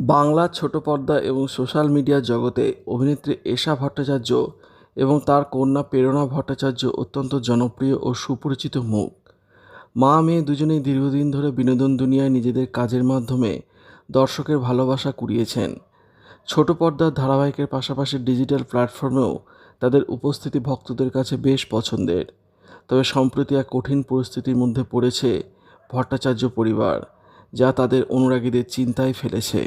বাংলা ছোট পর্দা এবং সোশ্যাল মিডিয়া জগতে অভিনেত্রী এশা ভট্টাচার্য এবং তার কন্যা প্রেরণা ভট্টাচার্য অত্যন্ত জনপ্রিয় ও সুপরিচিত মুখ। মা মেয়ে দুজনেই দীর্ঘদিন ধরে বিনোদন দুনিয়ায় নিজেদের কাজের মাধ্যমে দর্শকের ভালোবাসা কুড়িয়েছেন। ছোট পর্দার ধারাবাহিকের পাশাপাশি ডিজিটাল প্ল্যাটফর্মেও তাদের উপস্থিতি ভক্তদের কাছে বেশ পছন্দের। তবে সম্প্রতি এক কঠিন পরিস্থিতির মধ্যে পড়েছে ভট্টাচার্য পরিবার, যা তাদের অনুরাগীদের চিন্তায় ফেলেছে।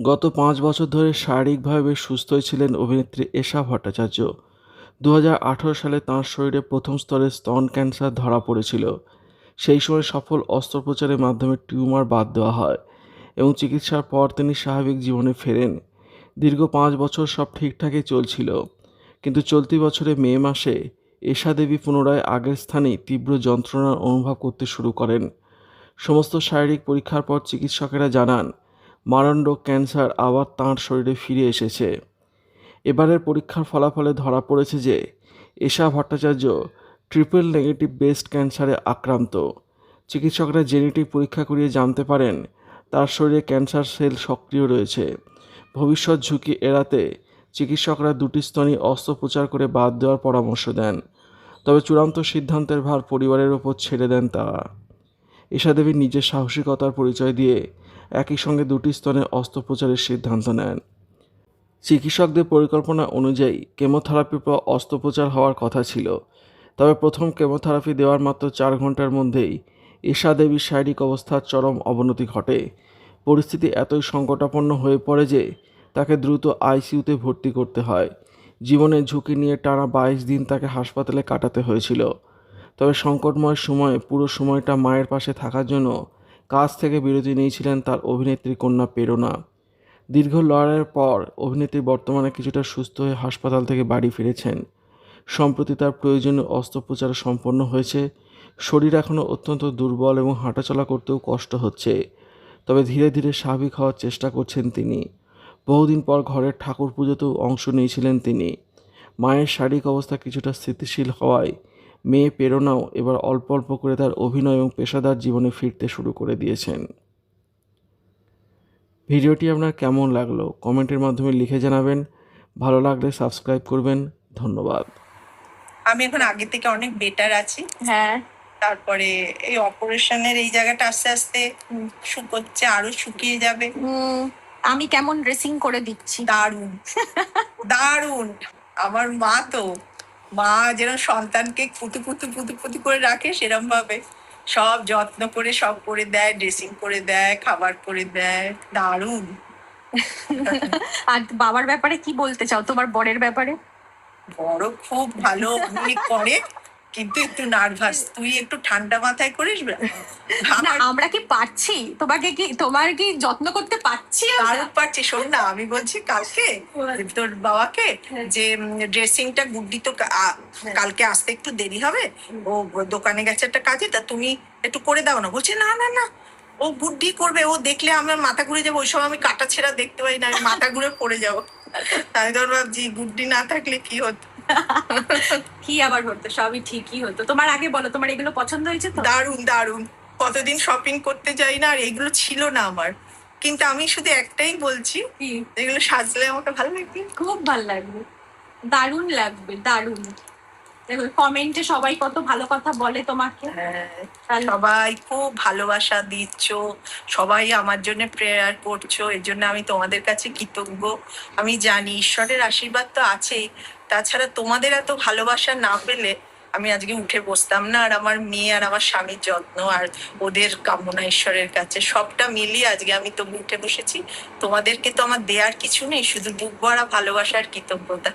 গত 5 বছর ধরে শারীরিকভাবে বেশ সুস্থই ছিলেন অভিনেত্রী এশা ভট্টাচার্য। 2018 সালে তাঁর শরীরে প্রথম স্তরের স্তন ক্যান্সার ধরা পড়েছিল। সেই সময় সফল অস্ত্রোপচারের মাধ্যমে টিউমার বাদ দেওয়া হয় এবং চিকিৎসার পর তিনি স্বাভাবিক জীবনে ফেরেন। দীর্ঘ 5 বছর সব ঠিকঠাকই চলছিল, কিন্তু চলতি বছরে মে মাসে এশা দেবী পুনরায় আগের স্থানেই তীব্র যন্ত্রণার অনুভব করতে শুরু করেন। সমস্ত শারীরিক পরীক্ষার পর চিকিৎসকেরা জানান মারণরোগ ক্যান্সার আবার তাঁর শরীরে ফিরে এসেছে। এবারের পরীক্ষার ফলাফলে ধরা পড়েছে যে এশা ভট্টাচার্য ট্রিপল নেগেটিভ ব্রেস্ট ক্যান্সারে আক্রান্ত। চিকিৎসকরা জেনেটিক পরীক্ষা করিয়ে জানতে পারেন তার শরীরে ক্যান্সার সেল সক্রিয় রয়েছে। ভবিষ্যৎ ঝুঁকি এড়াতে চিকিৎসকরা দুটি স্তনই অস্ত্রোপচার করে বাদ দেওয়ার পরামর্শ দেন, তবে চূড়ান্ত সিদ্ধান্তের ভার পরিবারের ওপর ছেড়ে দেন তারা। এশা দেবী নিজের সাহসিকতার পরিচয় দিয়ে একই সঙ্গে দুটি স্তনে অস্ত্রোপচারের সিদ্ধান্ত নেন। চিকিৎসকদের পরিকল্পনা অনুযায়ী কেমোথেরাপির পর অস্ত্রোপচার হওয়ার কথা ছিল, তবে প্রথম কেমোথেরাপি দেওয়ার মাত্র 4 ঘন্টার মধ্যেই এশা দেবীর শারীরিক অবস্থার চরম অবনতি ঘটে। পরিস্থিতি এতই সংকটাপন্ন হয়ে পড়ে যে তাকে দ্রুত আইসিইউতে ভর্তি করতে হয়। জীবনের ঝুঁকি নিয়ে টানা 22 দিন তাকে হাসপাতালে কাটাতে হয়েছিল। তবে সংকটময় সময়ে পুরো সময়টা মায়ের পাশে থাকার জন্য কাজ থেকে বিরতি নিয়েছিলেন তার অভিনেত্রী কন্যা প্রেরণা। দীর্ঘ লড়াইয়ের পর অভিনেত্রী বর্তমানে কিছুটা সুস্থ হয়ে হাসপাতাল থেকে বাড়ি ফিরেছেন। সম্প্রতি তার প্রয়োজনীয় অস্ত্রোপচার সম্পন্ন হয়েছে। শরীর এখনও অত্যন্ত দুর্বল এবং হাঁটাচলা করতেও কষ্ট হচ্ছে, তবে ধীরে ধীরে স্বাভাবিক হওয়ার চেষ্টা করছেন তিনি। বহুদিন পর ঘরের ঠাকুর পুজোতেও অংশ নিয়েছিলেন তিনি। মায়ের শারীরিক অবস্থা কিছুটা স্থিতিশীল হওয়ায় মেয়ে প্রেরণাও এবার অল্প অল্প করে তার অভিনয় এবং পেশাদার জীবনে ফিরতে শুরু করে দিয়েছেন। ভিডিওটি আপনার কেমন লাগলো কমেন্টের মাধ্যমে লিখে জানাবেন। ভালো লাগলে সাবস্ক্রাইব করবেন। ধন্যবাদ। আমি এখন আগে থেকে অনেক বেটার আছি। হ্যাঁ, তারপরে এই অপারেশনের এই জায়গাটা আস্তে আস্তে শুকোচ্ছে, আরো শুকিয়ে যাবে। আমি কেমন ড্রেসিং করে দিচ্ছি। দারুণ দারুণ। আমার মা যেরকম সন্তানকে পুতু পুতু পুতু পুতু করে রাখে, সেরকম ভাবে সব যত্ন করে সব করে দেয়, ড্রেসিং করে দেয়, খাবার করে দেয়। দারুণ। আর বাবার ব্যাপারে কি বলতে চাও, তোমার বরের ব্যাপারে? বড় খুব ভালো অভিনয় করে, কিন্তু একটু নার্ভাস। তুই একটু ঠান্ডা মাথায় করিস। না, আমরা কি পারছি? তোমার কি যত্ন করতে পারছি? দারুণ পারছি। শোন না, আমি বলছি কালকে তোর বাবাকে যে ড্রেসিংটা গুড্ডি তো কালকে আসতে একটু দেরি হবে, ও দোকানে গেছে একটা কাজে, তা তুমি একটু করে দাও না। বলছে না না না, ও গুড্ডি করবে, ও দেখলে আমার মাথা ঘুরে যাবো। ওই সময় আমি কাটা ছেঁড়া দেখতে পাই না, আমি মাথা ঘুরে পড়ে যাবো। আমি তোর ভাবছি গুড্ডি না থাকলে কি হতো। কি আবার হতো, সবই ঠিকই হতো। তোমার আগে বলো, তোমার এগুলো পছন্দ হয়েছে তো? দারুণ দারুণ। কতদিন শপিং করতে যাই না, আর এগুলো ছিল না আমার। কিন্তু আমি শুধু একটাই বলছি, এগুলো সাজলে আমাকে ভালো লাগবে, খুব ভালো লাগবে, দারুণ লাগবে, দারুণ। দেখো কমেন্টে সবাই কত ভালো কথা বলে তোমাকে। সবাই খুব ভালোবাসা দিচ্ছ, সবাই আমার জন্য প্রেয়ার করছো, এর জন্য আমি তোমাদের কাছে কৃতজ্ঞ। আমি জানি ঈশ্বরের আশীর্বাদ তো আছেই, তাছাড়া তোমাদের এত ভালোবাসা না পেলে আমি আজকে উঠে বসতাম না। আর আমার মেয়ে আর আমার স্বামীর যত্ন আর ওদের কামনা ঈশ্বরের কাছে সবটা মিলিয়ে আজকে আমি তো উঠে বসেছি। তোমাদেরকে তো আমার দেয়ার কিছু নেই, শুধু বুক ভরা ভালোবাসার কৃতজ্ঞতা।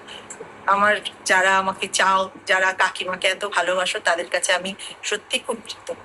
আমার যারা আমাকে চাও, যারা কাকিমাকে এত ভালোবাসো, তাদের কাছে আমি সত্যি খুব কৃতজ্ঞ।